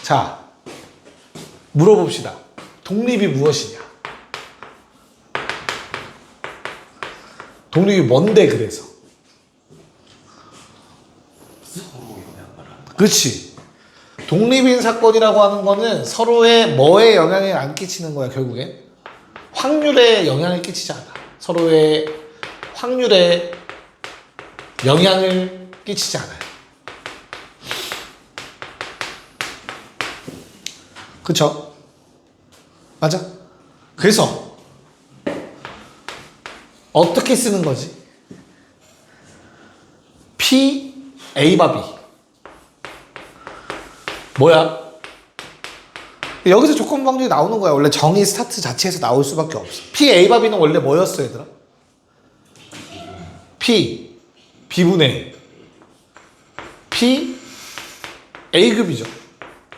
자, 물어봅시다. 독립이 무엇이냐? 독립이 뭔데 그래서? 그렇지. 독립인 사건이라고 하는 거는 서로의 뭐에 영향을 안 끼치는 거야 결국에. 확률에 영향을 끼치지 않아. 서로의 확률에 영향을 끼치지 않아요. 그쵸? 맞아? 그래서 어떻게 쓰는 거지? P, A바 B 뭐야? 여기서 조건 방정이 나오는 거야. 원래 정의 스타트 자체에서 나올 수밖에 없어. P, A바 B는 원래 뭐였어 얘들아? P, B분의 P, A급이죠.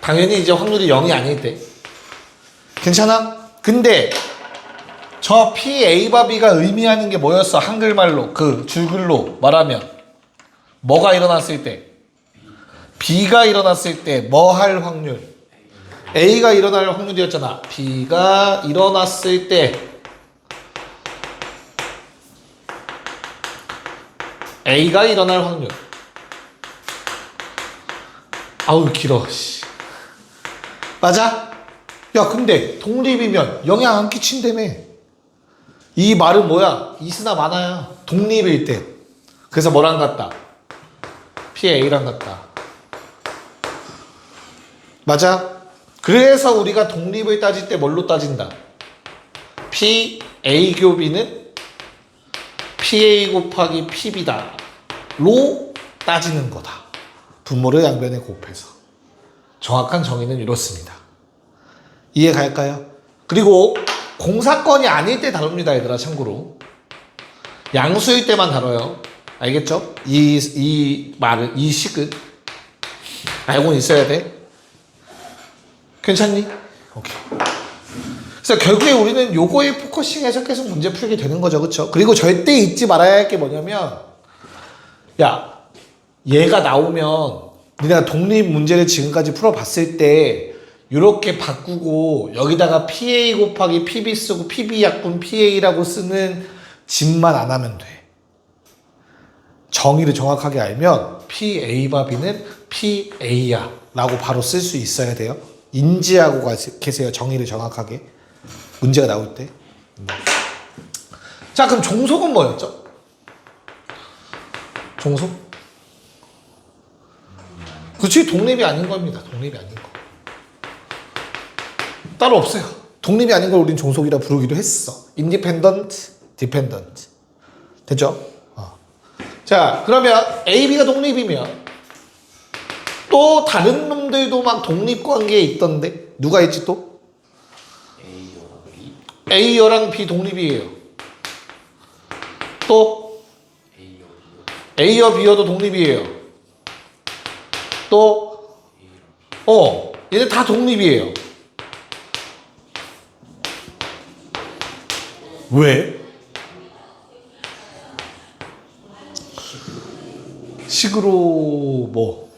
당연히 이제 확률이 0이 아닐 때. 괜찮아? 근데 저 P, A바 B가 의미하는 게 뭐였어? 한글말로 그 줄글로 말하면 뭐가 일어났을 때? B가 일어났을 때 뭐 할 확률? A가 일어날 확률이었잖아. B가 일어났을 때 A가 일어날 확률. 아우 길어. 맞아? 야 근데 독립이면 영향 안 끼친다며. 이 말은 뭐야? 있으나 마나야. 독립일 때. 그래서 뭐랑 같다? PA랑 같다. 맞아? 그래서 우리가 독립을 따질 때 뭘로 따진다? PA 교비는 PA 곱하기 PB다 로 따지는 거다. 분모를 양변에 곱해서. 정확한 정의는 이렇습니다. 이해 갈까요? 그리고 공사건이 아닐 때 다룹니다 얘들아. 참고로 양수일 때만 다뤄요. 알겠죠? 이 말은 이 식은 알고는 있어야 돼. 괜찮니? 오케이. 그래서 결국에 우리는 요거에 포커싱해서 계속 문제 풀게 되는 거죠. 그쵸? 그리고 절대 잊지 말아야 할 게 뭐냐면 야 얘가 나오면 니네가 독립 문제를 지금까지 풀어봤을 때 이렇게 바꾸고 여기다가 PA 곱하기 PB 쓰고 PB 약분 PA라고 쓰는 짓만 안 하면 돼. 정의를 정확하게 알면 PA바 B는 PA야 라고 바로 쓸 수 있어야 돼요. 인지하고 계세요. 정의를 정확하게. 문제가 나올 때. 자 그럼 종속은 뭐였죠? 종속? 그치 독립이 아닌 겁니다. 독립이 아닌 거. 따로 없어요. 독립이 아닌 걸 우린 종속이라 부르기도 했어. independent, dependent. 됐죠? 자 그러면 A, B가 독립이면 또 다른 놈들도 막 독립관계에 있던데 누가 있지 또? A여랑 B 독립이에요. 또 A여 B여도 독립이에요. 또 얘네 다 독립이에요. 왜? 식으로 뭐?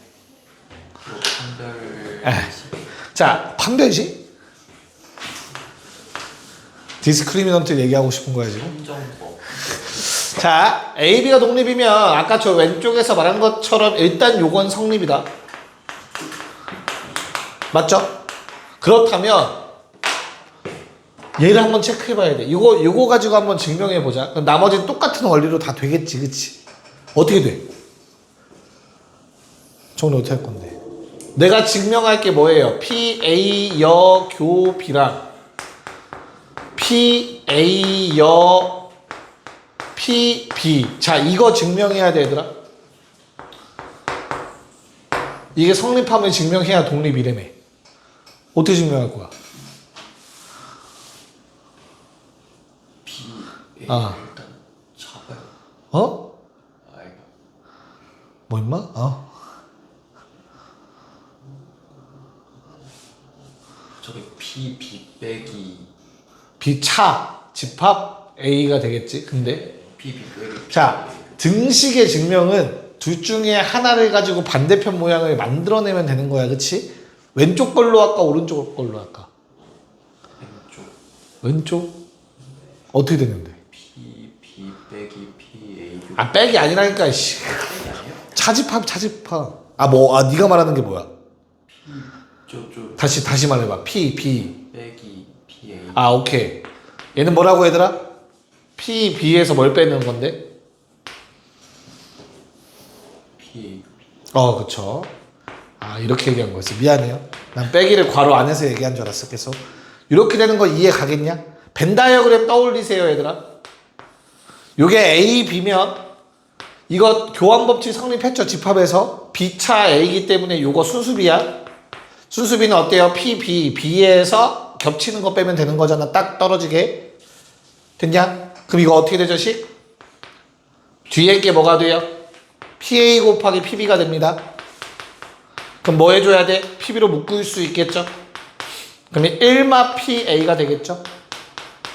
자, 판별식? 디스크리미넌트 얘기하고 싶은 거야 지금? 자, A, B가 독립이면 아까 저 왼쪽에서 말한 것처럼 일단 요건 성립이다. 맞죠? 그렇다면 얘를 한번 체크해봐야 돼. 요거 가지고 한번 증명해보자. 그럼 나머지는 똑같은 원리로 다 되겠지, 그치? 어떻게 돼? 정리 어떻게 할 건데? 내가 증명할 게 뭐예요? PA 여 교 B랑 PA 여 PB. 자, 이거 증명해야 돼, 얘들아. 이게 성립함을 증명해야 독립이래며. 어떻게 증명할 거야? 일단 잡아요. 어? 이거. 뭐 임마? 저기 B 빼기 B차 집합 A가 되겠지. 근데 B 빼기 자, 등식의 증명은 둘 중에 하나를 가지고 반대편 모양을 만들어내면 되는 거야. 그치? 왼쪽 걸로 할까 오른쪽 걸로 할까? 왼쪽. 왼쪽? 어떻게 되는데? P 빼기 P A 교비. 아 백이 아니라니까 씨. 빼기 아니야? 차집합. 아 네가 말하는 게 뭐야? 저 다시 말해봐. P. 빼기 P A. 아 오케이. 얘는 뭐라고 얘들아? P, B에서 뭘 빼는 건데? P A 교비. 그쵸. 아 이렇게 얘기한 거였어. 미안해요. 난 빼기를 괄호 안에서 얘기한 줄 알았어. 계속 이렇게 되는 거 이해 가겠냐? 벤 다이어그램 떠올리세요 얘들아. 요게 A, B면 이거 교환 법칙 성립했죠. 집합에서 B차 A이기 때문에 요거 순수비야. 순수비는 어때요? P, B, B에서 겹치는 거 빼면 되는 거잖아. 딱 떨어지게 됐냐? 그럼 이거 어떻게 되죠 식? 뒤에 게 뭐가 돼요? PA 곱하기 PB가 됩니다. 그럼 뭐 해줘야 돼? PB로 묶을 수 있겠죠? 그러면 1마 PA가 되겠죠?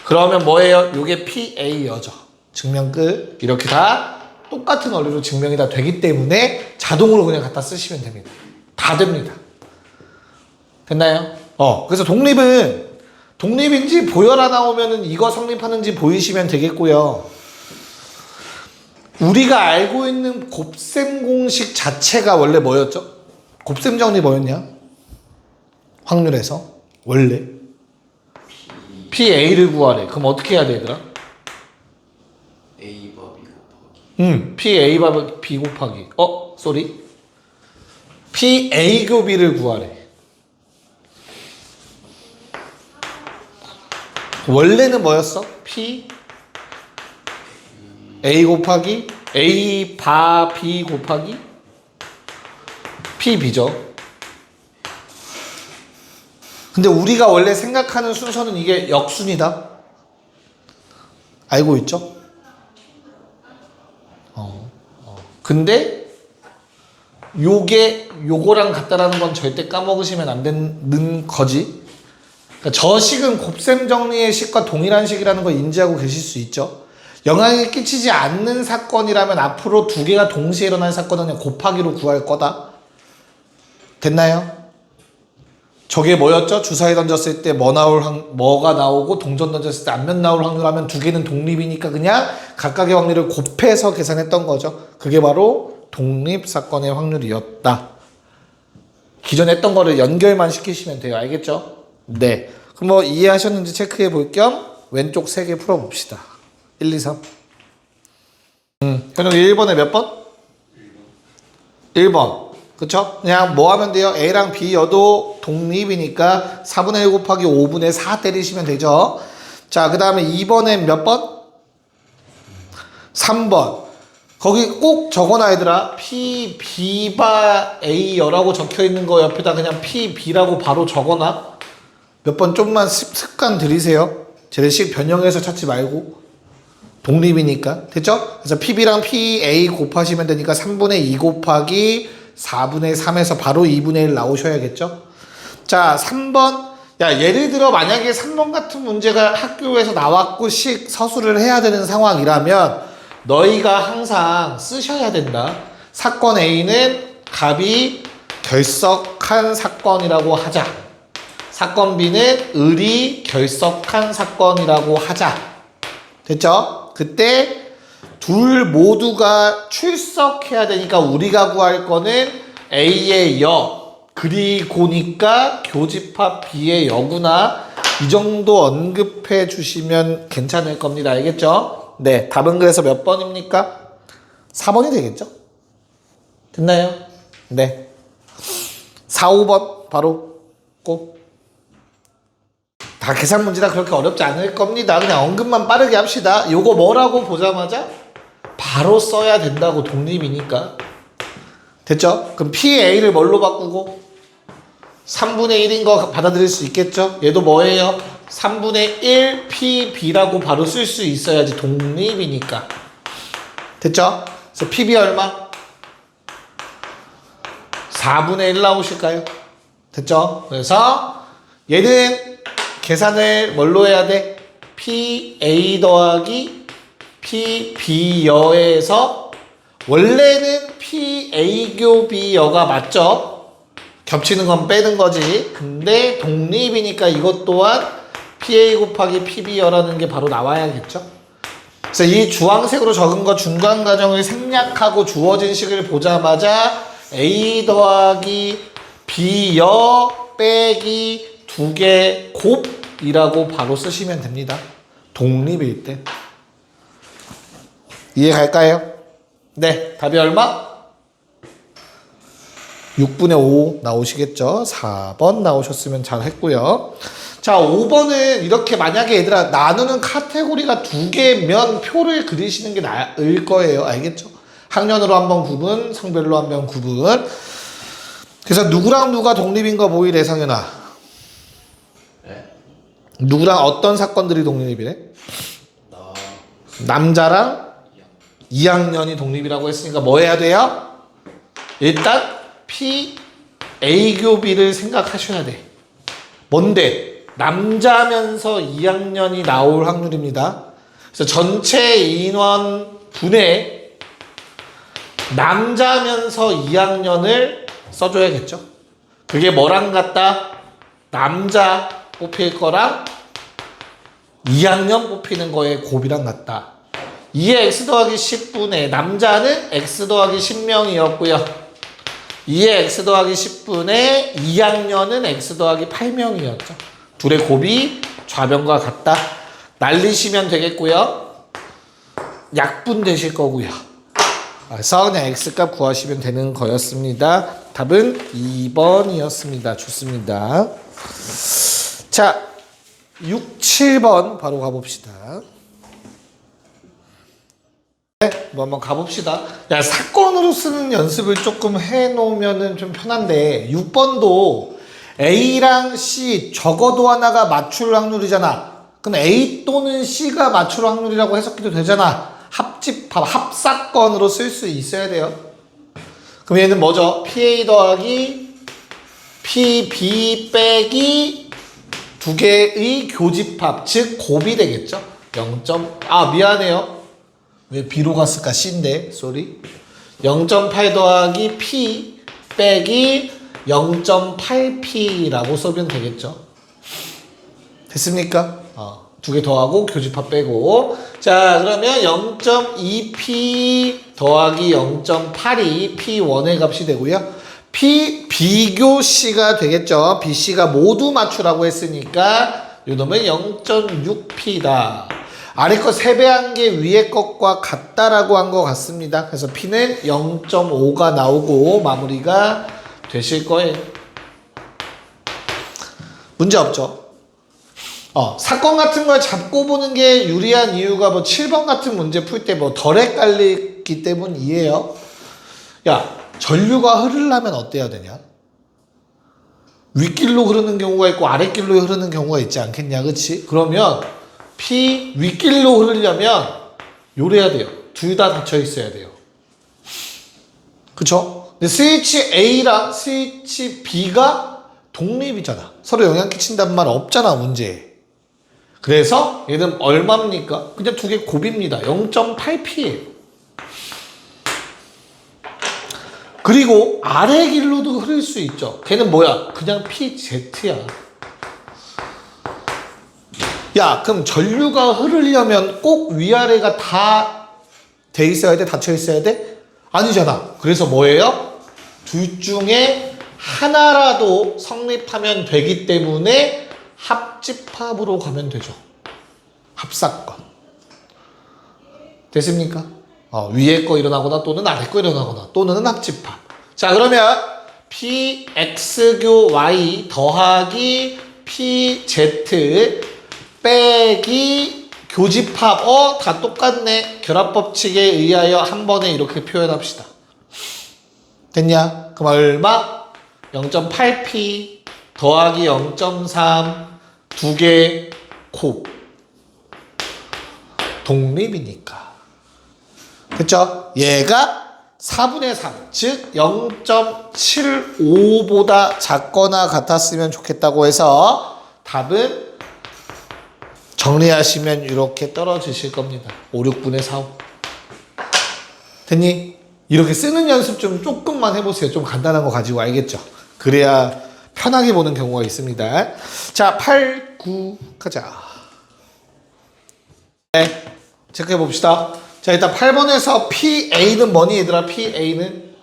그러면 뭐예요? 요게 PA여죠. 증명 끝. 이렇게 다 똑같은 원리로 증명이 다 되기 때문에 자동으로 그냥 갖다 쓰시면 됩니다. 다 됩니다. 됐나요? 그래서 독립인지 보여라 나오면은 이거 성립하는지 보이시면 되겠고요. 우리가 알고 있는 곱셈 공식 자체가 원래 뭐였죠? 곱셈 정리 뭐였냐? 확률에서 원래 PA를 구하래. 그럼 어떻게 해야 돼 얘들아? A 바 B 곱하기. PA 바 B 곱하기 쏘리 PA 교비를 구하래. 원래는 뭐였어? P A 곱하기 A 바 B 곱하기 PB죠. 근데 우리가 원래 생각하는 순서는 이게 역순이다. 알고 있죠? 근데 요거랑 같다라는 건 절대 까먹으시면 안 되는 거지. 그러니까 저 식은 곱셈 정리의 식과 동일한 식이라는 걸 인지하고 계실 수 있죠. 영향이 끼치지 않는 사건이라면 앞으로 두 개가 동시에 일어날 사건은 그냥 곱하기로 구할 거다. 됐나요? 저게 뭐였죠? 주사위 던졌을 때 뭐가 나오고 동전 던졌을 때 앞면 나올 확률 하면 두 개는 독립이니까 그냥 각각의 확률을 곱해서 계산했던 거죠. 그게 바로 독립사건의 확률이었다. 기존에 했던 거를 연결만 시키시면 돼요. 알겠죠? 네. 그럼 뭐 이해하셨는지 체크해 볼 겸 왼쪽 3개 풀어봅시다. 1, 2, 3. 현웅 1번에 몇 번? 1번. 그쵸? 그냥 뭐 하면 돼요? A랑 B여도 독립이니까 4분의 1 곱하기 5분의 4 때리시면 되죠. 자, 그 다음에 2번엔 몇 번? 3번. 거기 꼭 적어놔 얘들아. P, B 바 A여라고 적혀있는 거 옆에다 그냥 P, B라고 바로 적어놔. 몇 번 좀만 습관 들이세요. 제식 변형해서 찾지 말고. 독립이니까. 됐죠? 그래서 PB랑 PA 곱하시면 되니까 3분의 2 곱하기 4분의 3에서 바로 2분의 1 나오셔야겠죠? 자, 3번. 야, 예를 들어 만약에 3번 같은 문제가 학교에서 나왔고 서술을 해야 되는 상황이라면 너희가 항상 쓰셔야 된다. 사건 A는 갑이 결석한 사건이라고 하자. 사건 B는 을이 결석한 사건이라고 하자. 됐죠? 그때 둘 모두가 출석해야 되니까 우리가 구할 거는 A의 여 그리고니까 교집합 B의 여구나. 이 정도 언급해 주시면 괜찮을 겁니다. 알겠죠? 네, 답은 그래서 몇 번입니까? 4번이 되겠죠? 됐나요? 네. 4, 5번 바로 꼭. 다 계산 문제라 그렇게 어렵지 않을 겁니다. 그냥 언급만 빠르게 합시다. 요거 뭐라고 보자마자 바로 써야 된다고. 독립이니까. 됐죠? 그럼 PA를 뭘로 바꾸고? 3분의 1인 거 받아들일 수 있겠죠? 얘도 뭐예요? 3분의 1 PB라고 바로 쓸 수 있어야지. 독립이니까. 됐죠? 그래서 PB 얼마? 4분의 1 나오실까요? 됐죠? 그래서 얘는 계산을 뭘로 해야 돼? PA 더하기 PB여에서 원래는 PA 교 B여가 맞죠? 겹치는 건 빼는 거지. 근데 독립이니까 이것 또한 PA 곱하기 PB여라는 게 바로 나와야겠죠. 그래서 이 주황색으로 적은 거 중간 과정을 생략하고 주어진 식을 보자마자 A 더하기 B여 빼기 2개 곱이라고 바로 쓰시면 됩니다. 독립일 때. 이해 갈까요? 네, 답이 얼마? 6분의 5 나오시겠죠? 4번 나오셨으면 잘 했고요. 자, 5번은 이렇게 만약에 얘들아 나누는 카테고리가 2개면 표를 그리시는 게 나을 거예요. 알겠죠? 학년으로 한번 구분, 성별로 한번 구분. 그래서 누구랑 누가 독립인 거 보이래, 상현아? 네? 누구랑 어떤 사건들이 독립이래? 나 남자랑 2학년이 독립이라고 했으니까 뭐 해야 돼요? 일단 P, A교비를 생각하셔야 돼. 뭔데? 남자면서 2학년이 나올 확률입니다. 그래서 전체 인원 분의 남자면서 2학년을 써줘야겠죠. 그게 뭐랑 같다? 남자 뽑힐 거랑 2학년 뽑히는 거에 곱이랑 같다. 2의 x 더하기 10분의 남자는 x 더하기 10명이었고요. 2의 x 더하기 10분의 2학년은 x 더하기 8명이었죠. 둘의 곱이 좌변과 같다. 날리시면 되겠고요. 약분 되실 거고요. 그래서 그냥 x값 구하시면 되는 거였습니다. 답은 2번이었습니다. 좋습니다. 자, 6, 7번 바로 가봅시다. 네, 뭐 한번 가봅시다. 야, 사건으로 쓰는 연습을 조금 해놓으면 좀 편한데 6번도 A랑 C 적어도 하나가 맞출 확률이잖아. 그럼 A 또는 C가 맞출 확률이라고 해석해도 되잖아. 합집합, 합사건으로 쓸 수 있어야 돼요. 그럼 얘는 뭐죠? PA 더하기 PB 빼기 2개의 교집합, 즉 곱이 되겠죠. 0. 미안해요. 왜 B로 갔을까? C인데, 쏘리. 0.8 더하기 P 빼기 0.8P라고 써면 되겠죠. 됐습니까? 2개 더하고 교집합 빼고. 자, 그러면 0.2P 더하기 0.8이 P1의 값이 되고요. 비교 C가 되겠죠. BC가 모두 맞추라고 했으니까 이 놈은 0.6P다. 아래 거 3배한 게 위에 것과 같다라고 한 것 같습니다. 그래서 P는 0.5가 나오고 마무리가 되실 거예요. 문제 없죠? 사건 같은 걸 잡고 보는 게 유리한 이유가 뭐 7번 같은 문제 풀 때 뭐 덜 헷갈리기 때문이에요. 야, 전류가 흐르려면 어때야 되냐? 윗길로 흐르는 경우가 있고 아랫길로 흐르는 경우가 있지 않겠냐, 그치? 그러면 P 윗길로 흐르려면 요래야 돼요. 둘 다 닫혀 있어야 돼요. 그쵸? 근데 스위치 A랑 스위치 B가 독립이잖아. 서로 영향 끼친단 말 없잖아, 문제에. 그래서 얘는 얼마입니까? 그냥 2개 곱입니다. 0.8P예요. 그리고 아래 길로도 흐를 수 있죠. 걔는 뭐야? 그냥 PZ야. 야, 그럼 전류가 흐르려면 꼭 위아래가 다 돼 있어야 돼? 닫혀 있어야 돼? 아니잖아. 그래서 뭐예요? 둘 중에 하나라도 성립하면 되기 때문에 합집합으로 가면 되죠. 합사건. 됐습니까? 위에 거 일어나거나 또는 아래 거 일어나거나 또는 합집합. 자, 그러면 PX교 Y 더하기 PZ 빼기 교집합. 다 똑같네. 결합법칙에 의하여 한 번에 이렇게 표현합시다. 됐냐? 그럼 얼마? 0.8P 더하기 0.3 2개 곱. 독립이니까. 그쵸? 얘가 4분의 3, 즉 0.75보다 작거나 같았으면 좋겠다고 해서 답은 정리하시면 이렇게 떨어지실 겁니다. 5, 6분의 4. 됐니? 이렇게 쓰는 연습 좀 조금만 해보세요. 좀 간단한 거 가지고 알겠죠? 그래야 편하게 보는 경우가 있습니다. 자, 8, 9 가자. 네, 체크해 봅시다. 자, 일단 8번에서 PA는 뭐니 얘들아? PA는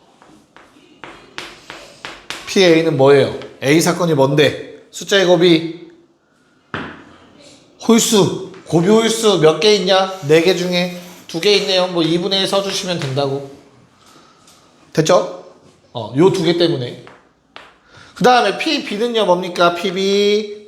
뭐예요? A 사건이 뭔데? 숫자의 곱이 홀수, 곱이 홀수 몇 개 있냐? 4개 중에 2개 있네요. 뭐 2분의 1 써주시면 된다고. 됐죠? 요 2개 때문에. 그 다음에 PB는요 뭡니까? PB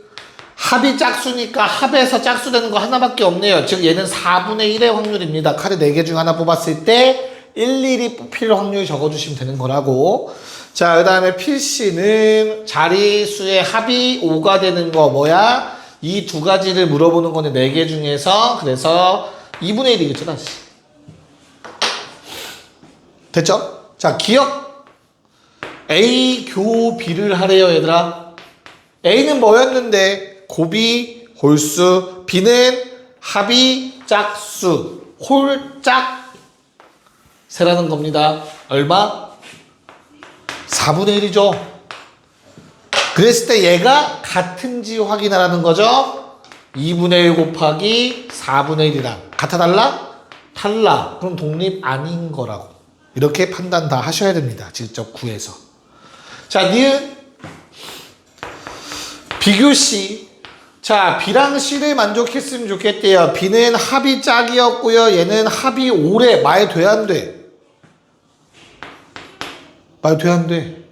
합이 짝수니까 합에서 짝수 되는 거 하나밖에 없네요. 즉 얘는 4분의 1의 확률입니다. 카드 4개 중 하나 뽑았을 때 일일이 뽑힐 확률 적어주시면 되는 거라고. 자, 그 다음에 PC는 자리수의 합이 5가 되는 거 뭐야? 이 두 가지를 물어보는 거는 4개 중에서 그래서 2분의 1이겠죠 다시. 됐죠? 자, 기억 A 교 B를 하래요 얘들아. A는 뭐였는데? 곱이 홀수, B는 합이 짝수, 홀짝 세라는 겁니다. 얼마? 4분의 1이죠. 그랬을 때 얘가 같은지 확인하라는 거죠. 2분의 1 곱하기 4분의 1이랑 같아 달라? 달라. 그럼 독립 아닌 거라고. 이렇게 판단 다 하셔야 됩니다. 직접 구해서. 자, 니은 비교시. 자, B랑 C를 만족했으면 좋겠대요. B는 합이 짝이었고요. 얘는 합이 5래. 말 돼, 안 돼? 말 돼, 안 돼?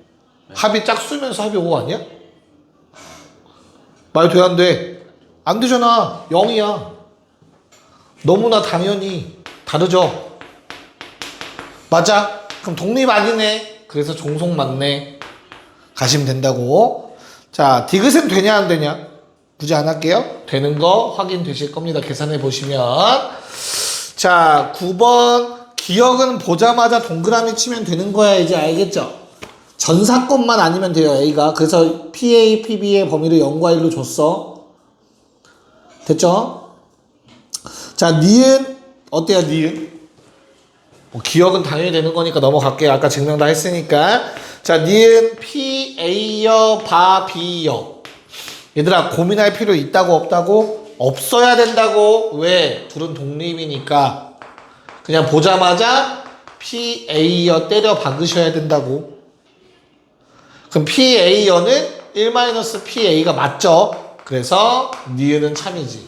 합이 짝수면서 합이 5 아니야? 말 돼, 안 돼? 안 되잖아. 0이야. 너무나 당연히 다르죠? 맞아? 그럼 독립 아니네. 그래서 종속 맞네. 가시면 된다고. 자, 디귿은 되냐 안 되냐? 굳이 안 할게요. 되는 거 확인되실 겁니다. 계산해 보시면. 자, 9번 기억은 보자마자 동그라미 치면 되는 거야. 이제 알겠죠? 전 사건만 아니면 돼요. A가. 그래서 PA, PB의 범위를 0과 1로 줬어. 됐죠? 자, 니은 어때요? 니은? 기억은 당연히 되는 거니까 넘어갈게요. 아까 증명 다 했으니까. 자, 니은 PA여, 바, B여. 얘들아, 고민할 필요 있다고 없다고? 없어야 된다고. 왜? 둘은 독립이니까. 그냥 보자마자 PA여 때려 박으셔야 된다고. 그럼 PA여는 1-PA가 맞죠? 그래서 니은은 참이지.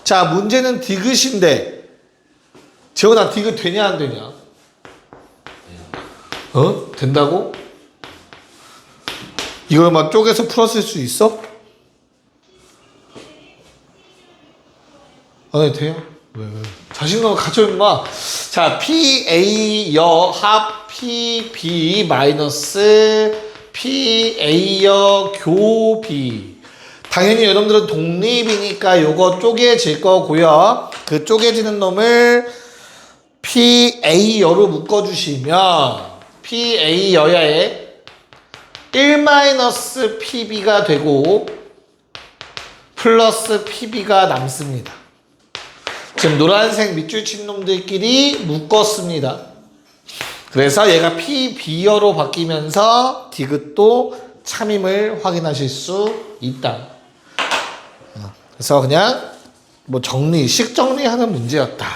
자, 문제는 디귿인데 재훈아, 디귿 되냐 안 되냐? 된다고? 이걸 막 쪼개서 풀었을 수 있어? 돼요? 왜? 자신감을 가져 임마. 자, PA 여 합 PB 마이너스 PA 여 교 B. 당연히 여러분들은 독립이니까 요거 쪼개질 거고요. 그 쪼개지는 놈을 PA 여로 묶어주시면 PA 여야에 1-PB가 되고 플러스 PB가 남습니다. 지금 노란색 밑줄 친 놈들끼리 묶었습니다. 그래서 얘가 PB여로 바뀌면서 디귿도 참임을 확인하실 수 있다. 그래서 그냥 뭐 식 정리하는 문제였다.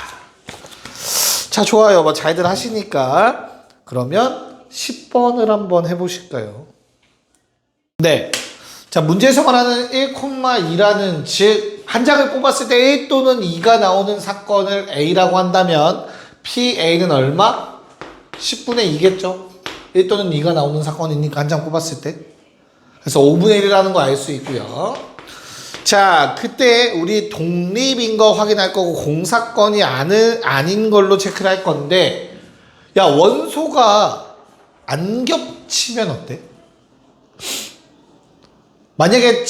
자, 좋아요. 뭐 잘들 하시니까 그러면 10번을 한번 해보실까요? 네. 자, 문제에서 말하는 1,2라는 즉 한 장을 뽑았을 때 1 또는 2가 나오는 사건을 A라고 한다면 PA는 얼마? 10분의 2겠죠? 1 또는 2가 나오는 사건이니까 한 장 뽑았을 때. 그래서 5분의 1이라는 거 알 수 있고요. 자, 그때 우리 독립인 거 확인할 거고 공사건이 아닌 걸로 체크를 할 건데, 야, 원소가 안 겹치면 어때? 만약에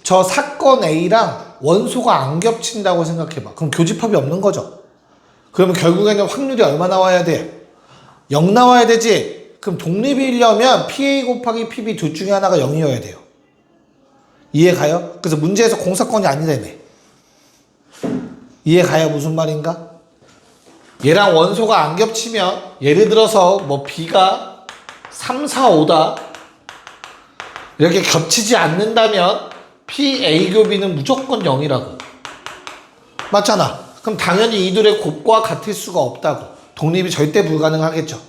저 사건 A랑 원소가 안 겹친다고 생각해봐. 그럼 교집합이 없는 거죠. 그러면 결국에는 확률이 얼마 나와야 돼? 0 나와야 되지? 그럼 독립이려면 PA 곱하기 PB 둘 중에 하나가 0이어야 돼요. 이해 가요? 그래서 문제에서 공사건이 아니라며. 이해 가요? 무슨 말인가? 얘랑 원소가 안 겹치면 예를 들어서 뭐 B가 3, 4, 5다. 이렇게 겹치지 않는다면 PA 곱이는 무조건 0이라고. 맞잖아. 그럼 당연히 이들의 곱과 같을 수가 없다고. 독립이 절대 불가능하겠죠.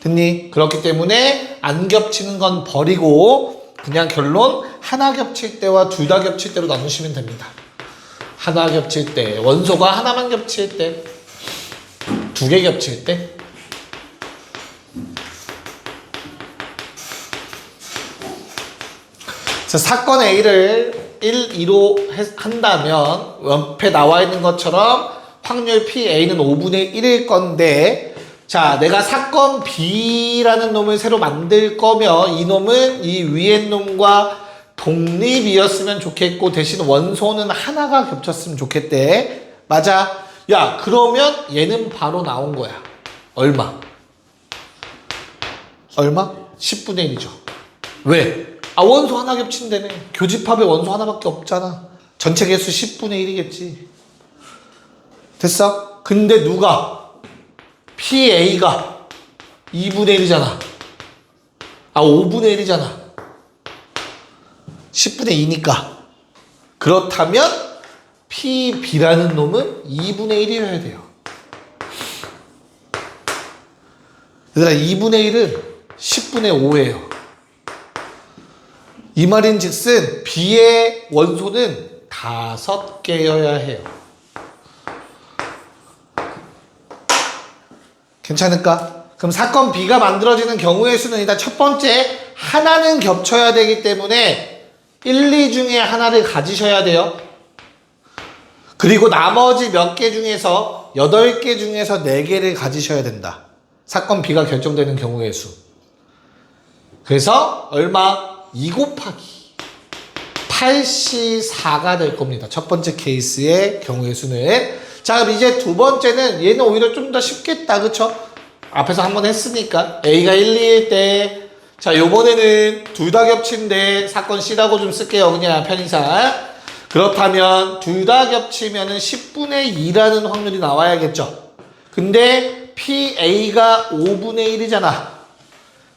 됐니? 그렇기 때문에 안 겹치는 건 버리고 그냥 결론 하나 겹칠 때와 둘 다 겹칠 때로 나누시면 됩니다. 하나 겹칠 때, 원소가 하나만 겹칠 때, 두 개 겹칠 때. 자, 사건 A를 1, 2로 한다면 옆에 나와 있는 것처럼 확률 PA는 5분의 1일 건데, 자, 내가 사건 B라는 놈을 새로 만들 거면 이 놈은 이 위에 놈과 독립이었으면 좋겠고 대신 원소는 하나가 겹쳤으면 좋겠대. 맞아. 야, 그러면 얘는 바로 나온 거야. 얼마? 10분의 1이죠. 왜? 아, 원소 하나 겹친다며. 교집합에 원소 하나밖에 없잖아. 전체 개수 10분의 1이겠지. 됐어? 근데 누가? PA가 2분의 1이잖아. 아, 5분의 1이잖아. 10분의 2니까. 그렇다면 PB라는 놈은 2분의 1이어야 돼요. 얘들아, 2분의 1은 10분의 5예요. 이 말인 즉슨 B의 원소는 5개여야 해요. 괜찮을까? 그럼 사건 B가 만들어지는 경우의 수는 일단 첫 번째, 하나는 겹쳐야 되기 때문에 1, 2 중에 하나를 가지셔야 돼요. 그리고 나머지 몇 개 중에서 8개 중에서 4개를 가지셔야 된다. 사건 B가 결정되는 경우의 수. 그래서 얼마? 2 곱하기 84가 될 겁니다. 첫 번째 케이스의 경우의 수는. 자, 그럼 이제 두 번째는 얘는 오히려 좀 더 쉽겠다. 그쵸? 앞에서 한번 했으니까. A가 1, 2일 때. 자, 요번에는 둘 다 겹친데 사건 C라고 좀 쓸게요. 그냥 편의상. 그렇다면 둘 다 겹치면은 10분의 2라는 확률이 나와야겠죠. 근데 PA가 5분의 1이잖아.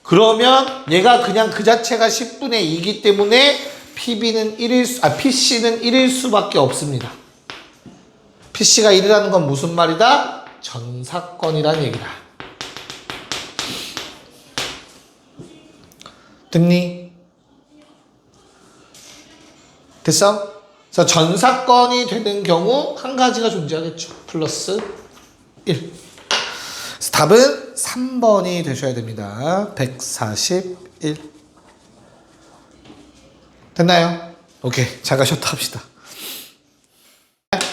그러면 얘가 그냥 그 자체가 10분의 2이기 때문에 PC는 1일 수밖에 없습니다. PC가 1이라는 건 무슨 말이다? 전사건이란 얘기다. 됐니? 됐어? 그래서 전사건이 되는 경우 한 가지가 존재하겠죠. 플러스 1. 그래서 답은 3번이 되셔야 됩니다. 141. 됐나요? 오케이. 잘 가셨다 합시다.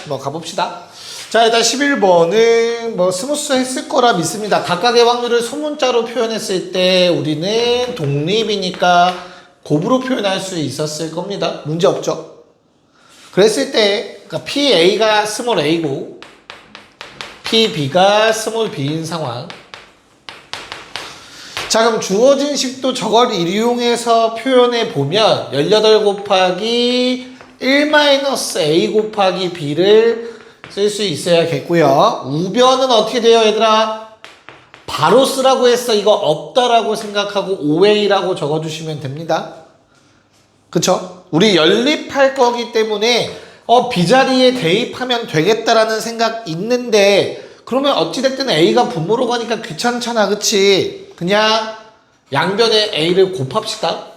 뭐 가봅시다. 자, 일단 11번은 뭐 스무스 했을 거라 믿습니다. 각각의 확률을 소문자로 표현했을 때 우리는 독립이니까 곱으로 표현할 수 있었을 겁니다. 문제 없죠? 그랬을 때 그러니까 PA가 스몰 a고 PB가 스몰 b인 상황. 자, 그럼 주어진 식도 저걸 이용해서 표현해 보면 18 곱하기 1-a 곱하기 b를 쓸 수 있어야겠고요. 우변은 어떻게 돼요, 얘들아? 바로 쓰라고 했어. 이거 없다라고 생각하고 5a라고 적어주시면 됩니다. 그쵸? 우리 연립할 거기 때문에 B자리에 대입하면 되겠다라는 생각 있는데 그러면 어찌됐든 A가 분모로 가니까 귀찮잖아. 그치? 그냥 양변에 A를 곱합시다.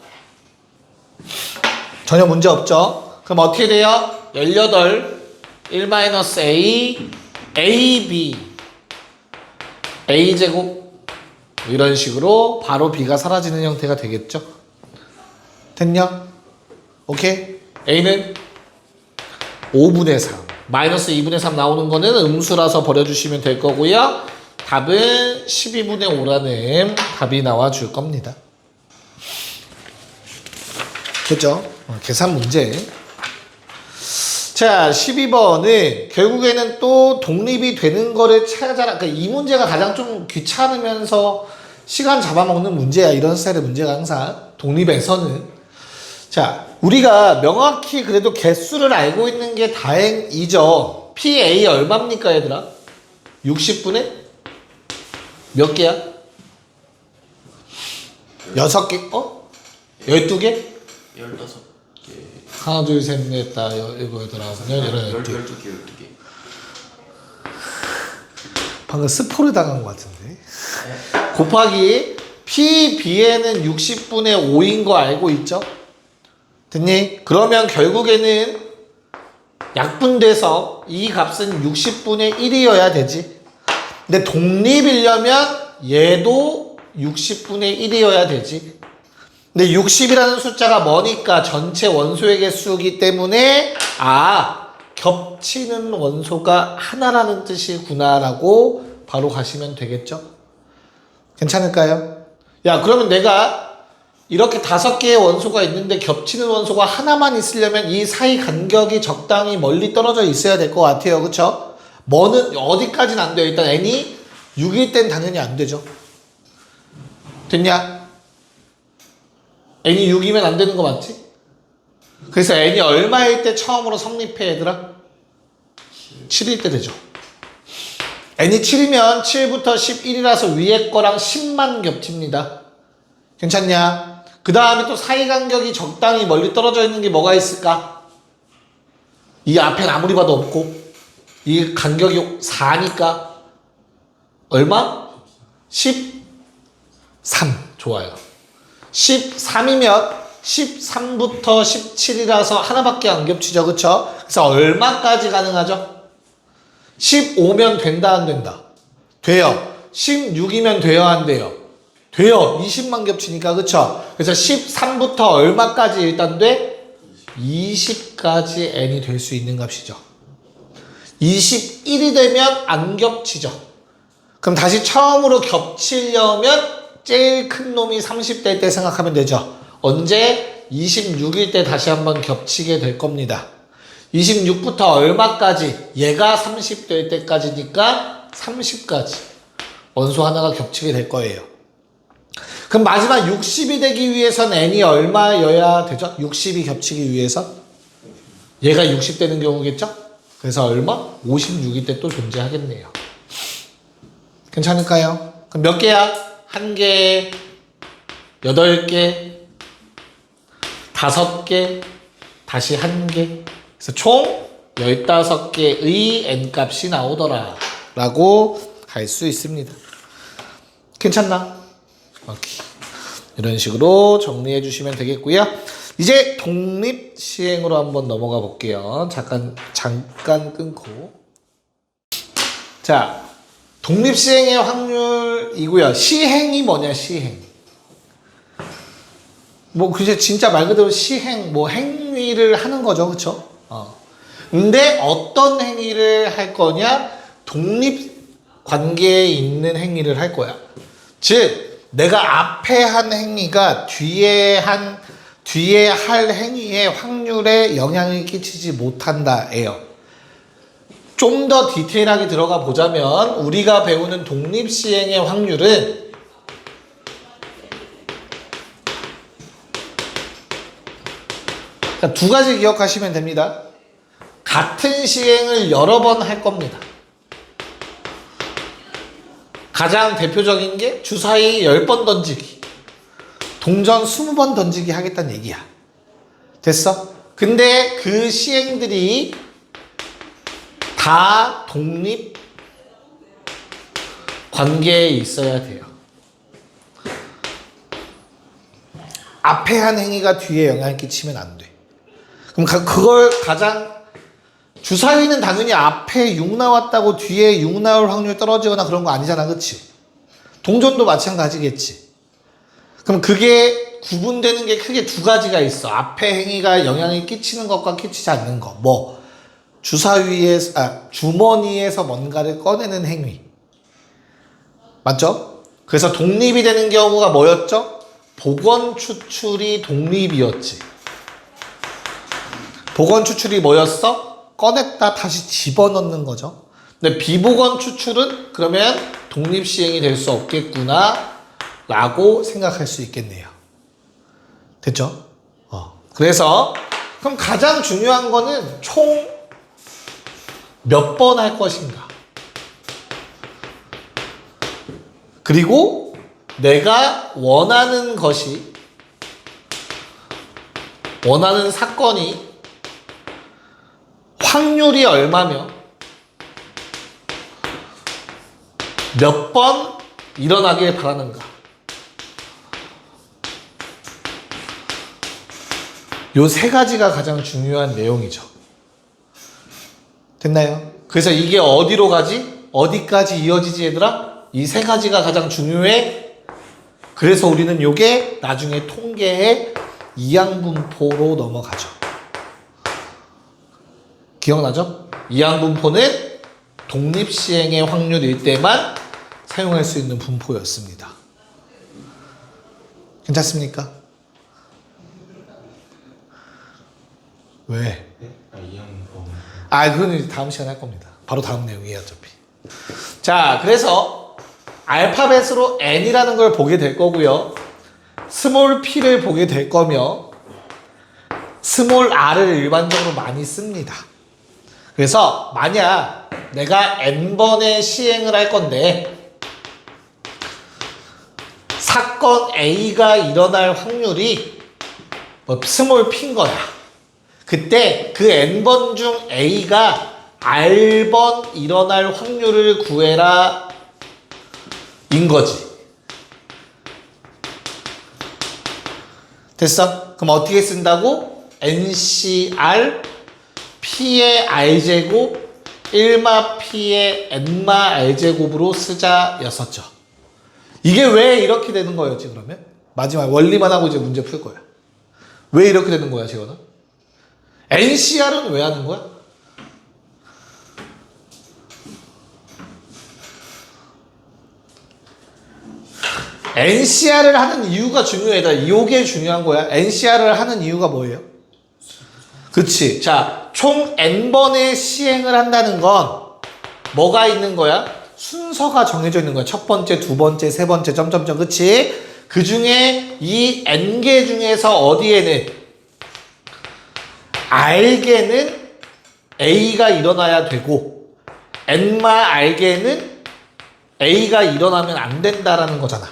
전혀 문제 없죠? 그럼 어떻게 돼요? 18 1-a AB A제곱 이런 식으로 바로 B가 사라지는 형태가 되겠죠? 됐냐? 오케이? A는 5분의 3 마이너스 2분의 3 나오는 거는 음수라서 버려주시면 될 거고요. 답은 12분의 5라는 답이 나와줄 겁니다. 됐죠? 계산 문제. 자, 12번은 결국에는 또 독립이 되는 거를 찾아라. 그러니까 이 문제가 가장 좀 귀찮으면서 시간 잡아먹는 문제야. 이런 스타일의 문제가 항상 독립에서는. 자, 우리가 명확히 그래도 개수를 알고 있는 게 다행이죠. PA 얼마입니까, 얘들아? 60분의 몇 개야? 6개? 12개? 15개. 하나, 둘, 셋, 넷, 다, 일곱, 여덟, 아홉, 열, 열한, 12개. 방금 스포를 당한 것 같은데. 곱하기 PB에는 60분의 5인 거 알고 있죠? 됐니? 그러면 결국에는 약분돼서 이 값은 60분의 1이어야 되지. 근데 독립이려면 얘도 60분의 1이어야 되지. 근데 60이라는 숫자가 뭐니까 전체 원소의 개수이기 때문에 겹치는 원소가 하나라는 뜻이구나라고 바로 가시면 되겠죠? 괜찮을까요? 야, 그러면 내가 이렇게 5개의 원소가 있는데 겹치는 원소가 하나만 있으려면 이 사이 간격이 적당히 멀리 떨어져 있어야 될 것 같아요. 그쵸? 뭐는 어디까지는 안 돼요. 일단 n이 6일 땐 당연히 안 되죠. 됐냐? n이 6이면 안 되는 거 맞지? 그래서 n이 얼마일 때 처음으로 성립해, 얘들아? 7일 때 되죠. n이 7이면 7부터 11이라서 위에 거랑 10만 겹칩니다. 괜찮냐? 그 다음에 또 사이 간격이 적당히 멀리 떨어져 있는 게 뭐가 있을까? 이 앞엔 아무리 봐도 없고 이 간격이 4니까 얼마? 13. 좋아요. 13이면 13부터 17이라서 하나밖에 안 겹치죠. 그쵸? 그래서 얼마까지 가능하죠? 15면 된다 안 된다? 돼요. 16이면 돼요 안 돼요? 돼요. 20만 겹치니까. 그쵸? 그래서 13부터 얼마까지 일단 돼? 20까지 n이 될 수 있는 값이죠. 21이 되면 안 겹치죠. 그럼 다시 처음으로 겹치려면 제일 큰 놈이 30될 때 생각하면 되죠. 언제? 26일 때 다시 한번 겹치게 될 겁니다. 26부터 얼마까지? 얘가 30 될 때까지니까 30까지 원소 하나가 겹치게 될 거예요. 그럼 마지막 60이 되기 위해서는 n이 얼마여야 되죠? 60이 겹치기 위해서? 얘가 60 되는 경우겠죠? 그래서 얼마? 56일 때 또 존재하겠네요. 괜찮을까요? 그럼 몇 개야? 1개, 8개, 5개, 다시 1개. 그래서 총 15개의 n값이 나오더라 라고 할 수 있습니다. 괜찮나? 오케이. 이런 식으로 정리해 주시면 되겠고요. 이제 독립시행으로 한번 넘어가 볼게요. 잠깐 끊고. 자, 독립시행의 확률이고요. 시행이 뭐냐, 시행. 뭐, 그게 진짜 말 그대로 시행, 뭐, 행위를 하는 거죠. 그쵸? 근데 어떤 행위를 할 거냐? 독립 관계에 있는 행위를 할 거야. 즉, 내가 앞에 한 행위가 뒤에 할 행위의 확률에 영향을 끼치지 못한다예요. 좀 더 디테일하게 들어가 보자면 우리가 배우는 독립시행의 확률은 두 가지 기억하시면 됩니다. 같은 시행을 여러 번 할 겁니다. 가장 대표적인 게 주사위 10번 던지기, 동전 20번 던지기 하겠다는 얘기야. 됐어? 근데 그 시행들이 다 독립 관계에 있어야 돼요. 앞에 한 행위가 뒤에 영향을 끼치면 안 돼. 그럼 그걸 가장 주사위는 당연히 앞에 6 나왔다고 뒤에 6 나올 확률 떨어지거나 그런 거 아니잖아. 그치? 동전도 마찬가지겠지. 그럼 그게 구분되는 게 크게 두 가지가 있어. 앞에 행위가 영향을 끼치는 것과 끼치지 않는 것. 뭐 주머니에서 뭔가를 꺼내는 행위. 맞죠? 그래서 독립이 되는 경우가 뭐였죠? 복원 추출이 독립이었지. 복원 추출이 뭐였어? 꺼냈다 다시 집어넣는 거죠. 근데 비복원 추출은 그러면 독립시행이 될 수 없겠구나 라고 생각할 수 있겠네요. 됐죠? 그래서 그럼 가장 중요한 거는 총 몇 번 할 것인가. 그리고 내가 원하는 것이 원하는 사건이 확률이 얼마며 몇 번 일어나길 바라는가. 요 세 가지가 가장 중요한 내용이죠. 됐나요? 그래서 이게 어디로 가지? 어디까지 이어지지 얘들아? 이 세 가지가 가장 중요해. 그래서 우리는 요게 나중에 통계의 이항분포로 넘어가죠. 기억나죠? 이항분포는 독립시행의 확률일 때만 사용할 수 있는 분포였습니다. 괜찮습니까? 왜? 그건 이제 다음 시간에 할 겁니다. 바로 다음 내용이에요, 어차피. 자, 그래서 알파벳으로 n이라는 걸 보게 될 거고요. 스몰 p를 보게 될 거며, 스몰 r을 일반적으로 많이 씁니다. 그래서 만약 내가 n번의 시행을 할 건데, 사건 A가 일어날 확률이 스몰 p인 거야. 그때 그 n번 중 A가 R번 일어날 확률을 구해라 인 거지. 됐어? 그럼 어떻게 쓴다고? NCR P의 R제곱 1마 P의 N마 R제곱으로 쓰자 였었죠. 이게 왜 이렇게 되는 거였지 그러면? 마지막 원리만 하고 이제 문제 풀 거야. 왜 이렇게 되는 거야 지원아? NCR은 왜 하는 거야? NCR을 하는 이유가 중요하다. 요게 중요한 거야. NCR을 하는 이유가 뭐예요? 그치. 자, 총 N번의 시행을 한다는 건 뭐가 있는 거야? 순서가 정해져 있는 거야. 첫 번째, 두 번째, 세 번째, 점점점. 그치? 그 중에 이 N개 중에서 어디에는 R개는 A가 일어나야 되고 N마 R개는 A가 일어나면 안 된다라는 거잖아.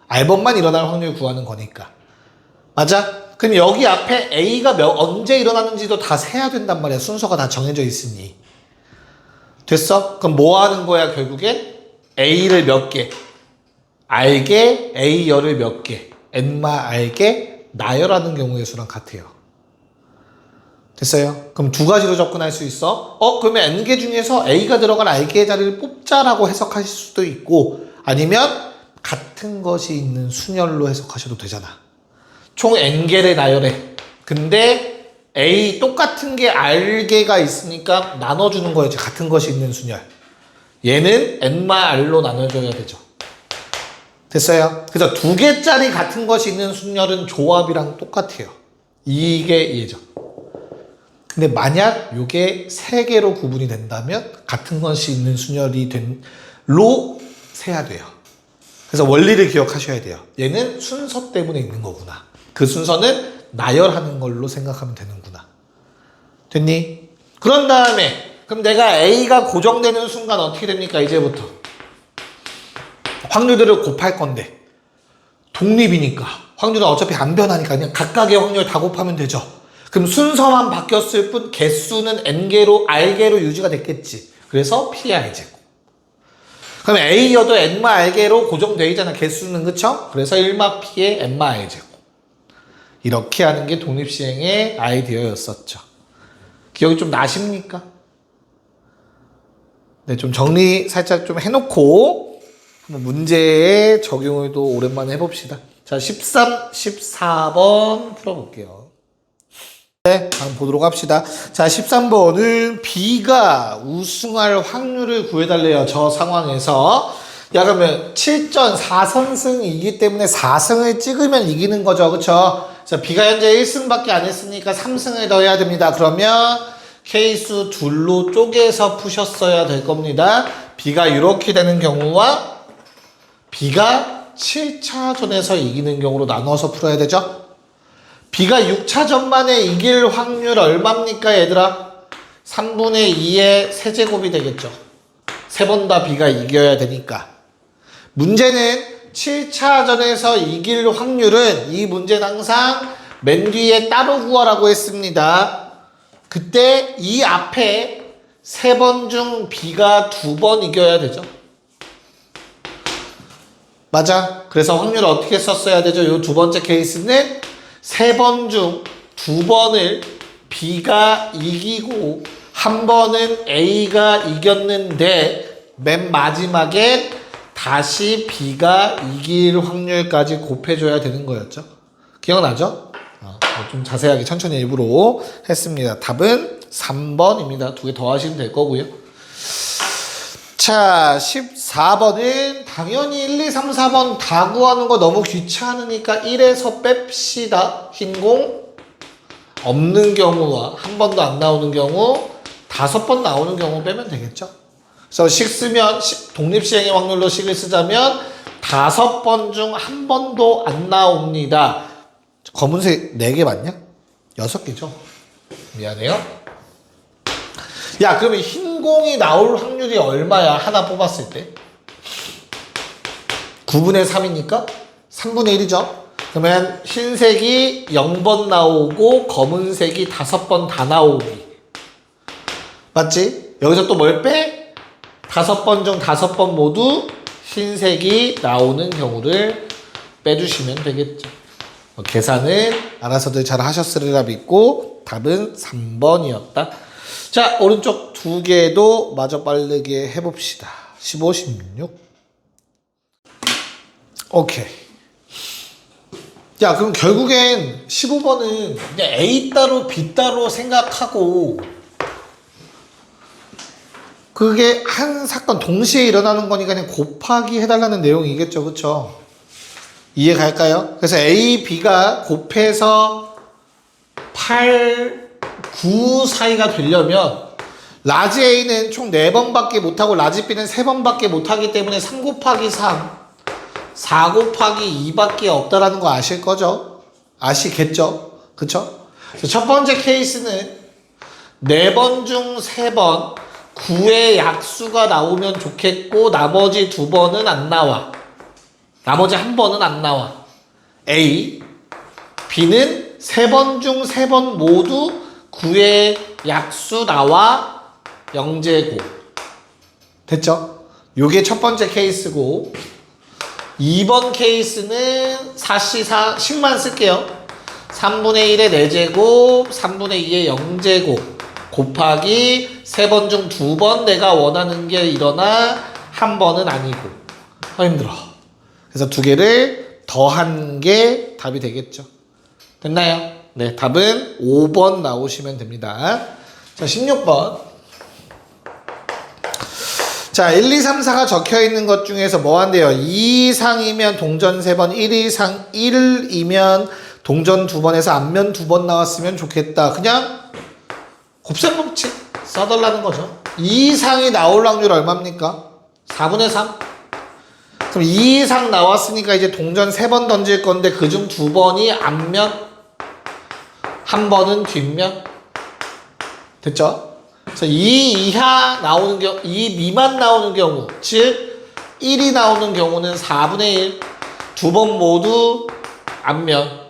R번만 일어날 확률 구하는 거니까. 맞아? 그럼 여기 앞에 A가 언제 일어나는지도 다 세야 된단 말이야. 순서가 다 정해져 있으니. 됐어? 그럼 뭐 하는 거야 결국엔? A를 몇 개? R개, A열을 몇 개? N마 R개, 나열하는 경우의 수랑 같아요. 됐어요? 그럼 두 가지로 접근할 수 있어. 그러면 N개 중에서 A가 들어간 R개의 자리를 뽑자라고 해석하실 수도 있고, 아니면 같은 것이 있는 순열로 해석하셔도 되잖아. 총 N개를 나열해. 근데 A 똑같은 게 R개가 있으니까 나눠주는 거였지. 같은 것이 있는 순열. 얘는 N마 R로 나눠줘야 되죠. 됐어요? 그래서 두 개짜리 같은 것이 있는 순열은 조합이랑 똑같아요. 이게 얘죠. 근데 만약 이게 세 개로 구분이 된다면 같은 것이 있는 순열이 로 세야 돼요. 그래서 원리를 기억하셔야 돼요. 얘는 순서 때문에 있는 거구나. 그 순서는 나열하는 걸로 생각하면 되는구나. 됐니? 그런 다음에 그럼 내가 A가 고정되는 순간 어떻게 됩니까? 이제부터 확률들을 곱할 건데 독립이니까 확률은 어차피 안 변하니까 그냥 각각의 확률 다 곱하면 되죠. 그럼 순서만 바뀌었을 뿐 개수는 N개로 R개로 유지가 됐겠지. 그래서 PR제곱. 그럼 A여도 N마 R개로 고정되어 있잖아. 개수는. 그쵸? 그래서 1마 P의 N마 R제곱. 이렇게 하는 게 독립시행의 아이디어였었죠. 기억이 좀 나십니까? 네, 좀 정리 살짝 좀 해놓고 한번 문제의 적용을 또 오랜만에 해봅시다. 자, 13, 14번 풀어볼게요. 네, 한번 보도록 합시다. 자, 13번은 B가 우승할 확률을 구해달래요. 저 상황에서. 야, 그러면 7전 4선승이기 때문에 4승을 찍으면 이기는 거죠. 그쵸? 자, B가 현재 1승밖에 안 했으니까 3승을 더 해야 됩니다. 그러면 K수 둘로 쪼개서 푸셨어야 될 겁니다. B가 이렇게 되는 경우와 B가 7차전에서 이기는 경우로 나눠서 풀어야 되죠. B가 6차전만에 이길 확률 얼마입니까 얘들아? 3분의 2의 세제곱이 되겠죠. 세 번 다 B가 이겨야 되니까. 문제는 7차전에서 이길 확률은 이 문제는 항상 맨 뒤에 따로 구하라고 했습니다. 그때 이 앞에 3번 중 B가 2번 이겨야 되죠. 맞아. 그래서 확률을 어떻게 썼어야 되죠? 이 두 번째 케이스는 3번 중 2번을 B가 이기고 한 번은 A가 이겼는데 맨 마지막에 다시 B가 이길 확률까지 곱해줘야 되는 거였죠. 기억나죠? 좀 자세하게 천천히 일부러 했습니다. 답은 3번입니다. 2개 더 하시면 될 거고요. 자, 14번은 당연히 1, 2, 3, 4번 다 구하는 거 너무 귀찮으니까 1에서 뺍시다. 흰공 없는 경우와 한 번도 안 나오는 경우 5번 나오는 경우 빼면 되겠죠. 그래서 식 쓰면 독립시행의 확률로 식을 쓰자면 5번 중 한 번도 안 나옵니다. 검은색 4개 맞냐? 6개죠. 미안해요. 야, 그러면 흰 공이 나올 확률이 얼마야? 하나 뽑았을 때 9분의 3이니까 3분의 1이죠. 그러면 흰색이 0번 나오고 검은색이 5번 다 나오기. 맞지? 여기서 또 뭘 빼? 5번 중 5번 모두 흰색이 나오는 경우를 빼주시면 되겠죠. 계산은 알아서들 잘 하셨으리라 믿고 답은 3번이었다. 자, 오른쪽 2개도 마저 빠르게 해봅시다. 15, 16. 오케이. 야, 그럼 결국엔 15번은 그냥 A 따로 B 따로 생각하고 그게 한 사건 동시에 일어나는 거니까 그냥 곱하기 해달라는 내용이겠죠. 그쵸? 이해 갈까요? 그래서 A, B가 곱해서 8, 9 사이가 되려면 라지 A는 총 4번밖에 못하고 라지 B는 3번밖에 못하기 때문에 3 곱하기 3, 4 곱하기 2밖에 없다라는 거 아실 거죠? 아시겠죠? 그쵸? 첫 번째 케이스는 4번 중 3번 9의 약수가 나오면 좋겠고 나머지 2번은 안 나와. 나머지 한 번은 안 나와. A, B는 3번 중 3번 모두 9의 약수 나와 0제곱. 됐죠? 요게 첫 번째 케이스고 2번 케이스는 4C4, 식만 쓸게요. 3분의 1의 4제곱, 3분의 2의 0제곱 곱하기 3번 중 2번 내가 원하는 게 일어나 한 번은 아니고. 힘들어. 그래서 2개를 더한 게 답이 되겠죠. 됐나요? 네, 답은 5번 나오시면 됩니다. 자, 16번. 자, 1, 2, 3, 4가 적혀 있는 것 중에서 뭐 한대요? 2 이상이면 동전 3번, 1 이상 1이면 동전 2번에서 앞면 2번 나왔으면 좋겠다. 그냥 곱셈 법칙 써달라는 거죠. 2 이상이 나올 확률 얼마입니까? 4분의 3. 그럼 2 이상 나왔으니까 이제 동전 3번 던질 건데 그중 2번이 앞면, 한 번은 뒷면. 됐죠? 그래서 2 이하 나오는 경우, 2 미만 나오는 경우, 즉 1이 나오는 경우는 4분의 1, 2번 모두 앞면.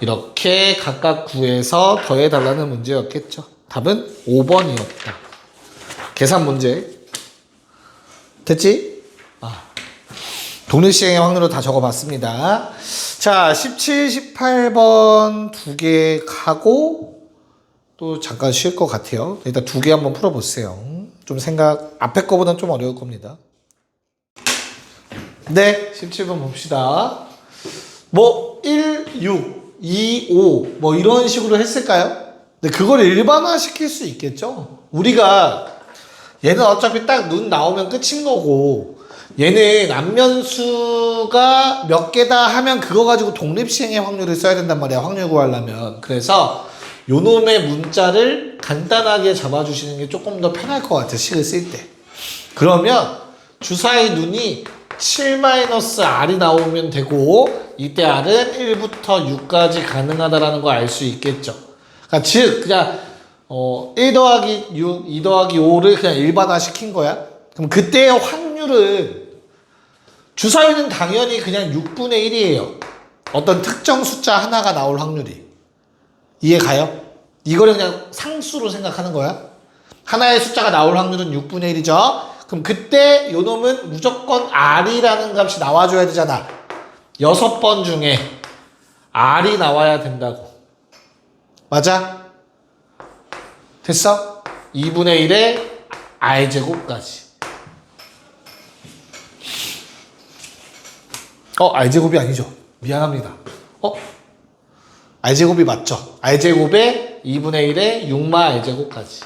이렇게 각각 구해서 더해달라는 문제였겠죠. 답은 5번이었다. 계산 문제. 됐지? 독립시행의 확률로 다 적어봤습니다. 자, 17, 18번 2개 하고 또 잠깐 쉴 것 같아요. 일단 2개 한번 풀어보세요. 좀 앞에 거보다는 좀 어려울 겁니다. 네, 17번 봅시다. 뭐 1, 6, 2, 5 뭐 이런 식으로 했을까요? 근데 그걸 일반화 시킬 수 있겠죠? 우리가 얘는 어차피 딱 눈 나오면 끝인 거고 얘는 앞면수가 몇 개다 하면 그거 가지고 독립시행의 확률을 써야 된단 말이야. 확률 구하려면. 그래서 요놈의 문자를 간단하게 잡아주시는 게 조금 더 편할 것 같아. 식을 쓸 때. 그러면 주사의 눈이 7-R이 나오면 되고 이때 R은 1부터 6까지 가능하다라는 걸 알 수 있겠죠. 그러니까 즉 그냥 1 더하기 6, 2 더하기 5를 그냥 일반화 시킨 거야. 그럼 그때의 확률은 주사위는 당연히 그냥 6분의 1이에요. 어떤 특정 숫자 하나가 나올 확률이. 이해 가요? 이거를 그냥 상수로 생각하는 거야. 하나의 숫자가 나올 확률은 6분의 1이죠. 그럼 그때 요 놈은 무조건 R이라는 값이 나와줘야 되잖아. 6번 중에 R이 나와야 된다고. 맞아? 됐어? 2분의 1에 R제곱까지. R제곱이 아니죠. 미안합니다. R제곱이 맞죠? R제곱에 2분의 1에 6마 R제곱까지.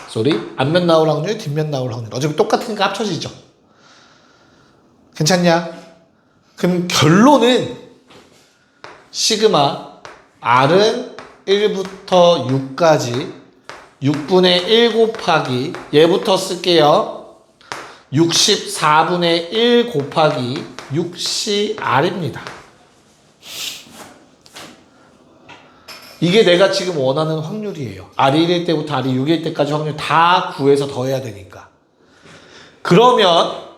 쏘리? 앞면 나올 확률, 뒷면 나올 확률. 어차피 똑같으니까 합쳐지죠. 괜찮냐? 그럼 결론은 시그마 R은 1부터 6까지 6분의 1 곱하기 얘부터 쓸게요. 64분의 1 곱하기 6CR입니다. 이게 내가 지금 원하는 확률이에요. R이 1일 때부터 R이 6일 때까지 확률 다 구해서 더해야 되니까. 그러면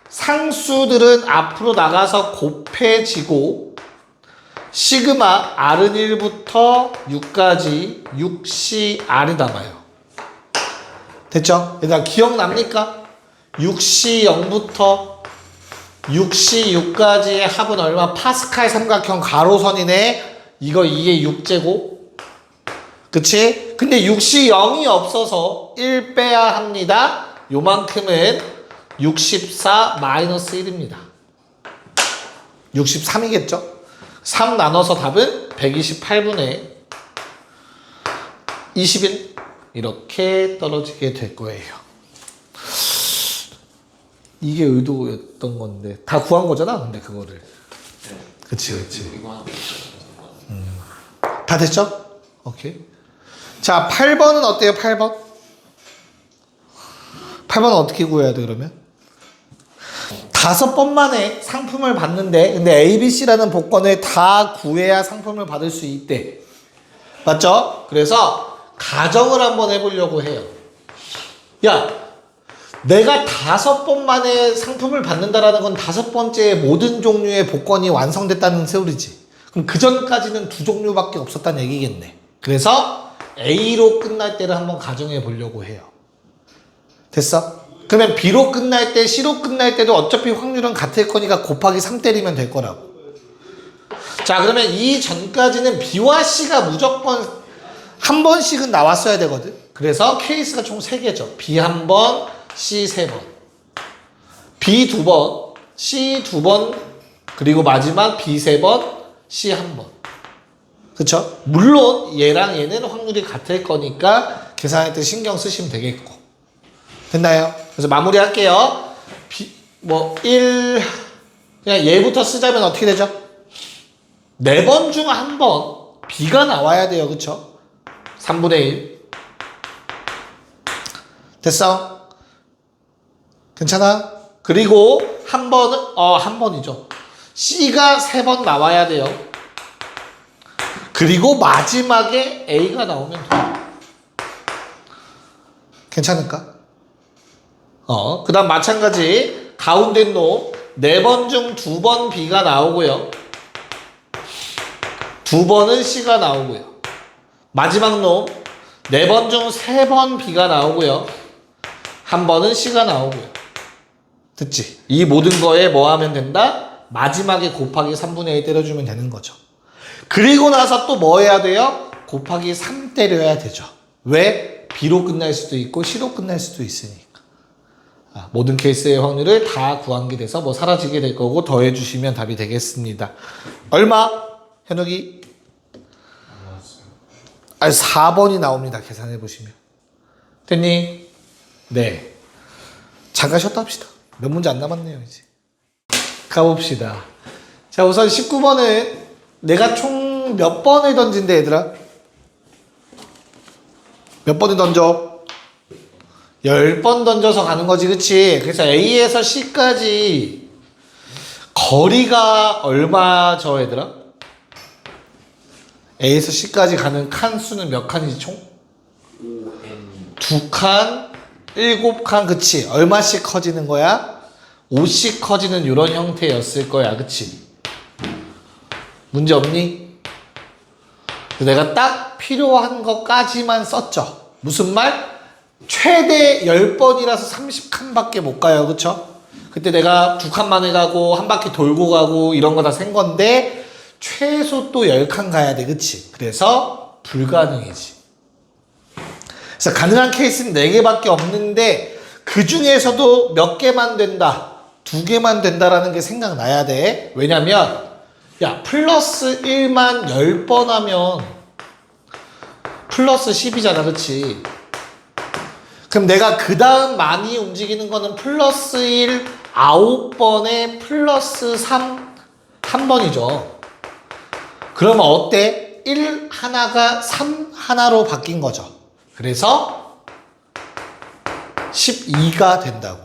상수들은 앞으로 나가서 곱해지고 시그마 R은 1부터 6까지 6CR이 남아요. 됐죠? 얘들아 기억납니까? 6C 0부터 6C 6까지의 합은 얼마? 파스칼 삼각형 가로선이네. 이거 2의 6제곱. 그치? 근데 6C 0이 없어서 1 빼야 합니다. 요만큼은 64 마이너스 1입니다. 63이겠죠? 3 나눠서 답은 128분의 21 이렇게 떨어지게 될 거예요. 이게 의도였던 건데 다 구한 거잖아. 근데 그거를 그치. 이거 하나 다 됐죠? 오케이. 자 8번은 어때요? 8번 8번은 어떻게 구해야 돼 그러면? 5번 만에 상품을 받는데 근데 ABC라는 복권을 다 구해야 상품을 받을 수 있대. 맞죠? 그래서 가정을 한번 해보려고 해요. 야, 내가 5번 만에 상품을 받는다라는 건 5번째 모든 종류의 복권이 완성됐다는 소리지. 그럼 그 전까지는 2종류밖에 없었다는 얘기겠네. 그래서 A로 끝날 때를 한번 가정해 보려고 해요. 됐어? 그러면 B로 끝날 때, C로 끝날 때도 어차피 확률은 같을 거니까 곱하기 3 때리면 될 거라고. 자, 그러면 이 전까지는 B와 C가 무조건 한 번씩은 나왔어야 되거든. 그래서 케이스가 총 3개죠. B 1번, C 3번. B 2번, C 2번, 그리고 마지막 B 3번, C 1번. 그쵸? 물론 얘랑 얘는 확률이 같을 거니까 계산할 때 신경 쓰시면 되겠고. 됐나요? 그래서 마무리할게요. 그냥 얘부터 쓰자면 어떻게 되죠? 4번 중 1번 B가 나와야 돼요. 그쵸? 3분의 1. 됐어? 괜찮아? 그리고 한 번이죠. C가 3번 나와야 돼요. 그리고 마지막에 A가 나오면 돼. 괜찮을까? 그 다음 마찬가지 가운데 놈 4번 중 2번 B가 나오고요. 2번은 C가 나오고요. 마지막 놈 4번 중 3번 B가 나오고요. 1번은 C가 나오고요. 됐지? 이 모든 거에 뭐 하면 된다? 마지막에 곱하기 3분의 1 때려주면 되는 거죠. 그리고 나서 또 뭐 해야 돼요? 곱하기 3 때려야 되죠. 왜? B로 끝날 수도 있고 C로 끝날 수도 있으니까. 모든 케이스의 확률을 다 구한 게 돼서 뭐 사라지게 될 거고 더해주시면 답이 되겠습니다. 얼마? 현욱이? 4번이 나옵니다. 계산해 보시면. 됐니? 네. 잠깐 쉬었다 합시다. 몇 문제 안 남았네요 이제. 가봅시다. 자 우선 19번은 내가 총 몇 번을 던진대 얘들아? 몇 번을 던져? 10번 던져서 가는 거지, 그치? 그래서 A에서 C까지 거리가 얼마죠, 얘들아? A에서 C까지 가는 칸 수는 몇 칸이지, 총? 2칸, 7칸, 그치? 얼마씩 커지는 거야? 5씩 커지는 이런 형태였을 거야, 그치? 문제 없니? 내가 딱 필요한 것까지만 썼죠. 무슨 말? 최대 10번이라서 30칸밖에 못 가요. 그쵸? 그때 내가 2칸만에 가고 한 바퀴 돌고 가고 이런 거 다 센 건데 최소 또 10칸 가야 돼. 그치? 그래서 불가능이지. 그래서 가능한 케이스는 4개밖에 없는데 그 중에서도 몇 개만 된다. 2개만 된다라는 게 생각나야 돼. 왜냐면 야 플러스 1만 10번 하면 플러스 10이잖아. 그치? 그럼 내가 그 다음 많이 움직이는 거는 플러스 1 9번에 플러스 3 1번이죠. 그러면 어때? 1 하나가 3 하나로 바뀐 거죠. 그래서 12가 된다고.